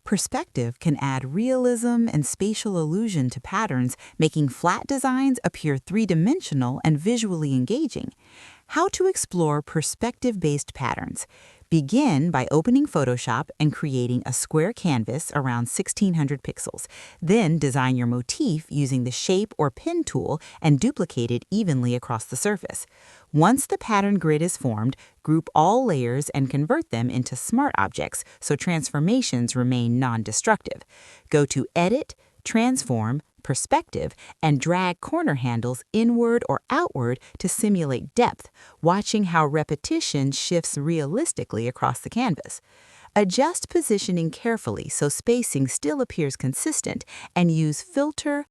Perspective can add realism and spatial illusion to patterns, making flat designs appear three-dimensional and visually engaging. How to explore perspective-based patterns. Begin by opening Photoshop and creating a square canvas around 1600 pixels. Then design your motif using the Shape or Pen tool and duplicate it evenly across the surface. Once the pattern grid is formed, group all layers and convert them into smart objects so transformations remain non-destructive. Go to Edit, Transform, Perspective, and drag corner handles inward or outward to simulate depth, watching how repetition shifts realistically across the canvas. Adjust positioning carefully so spacing still appears consistent, and use Filter,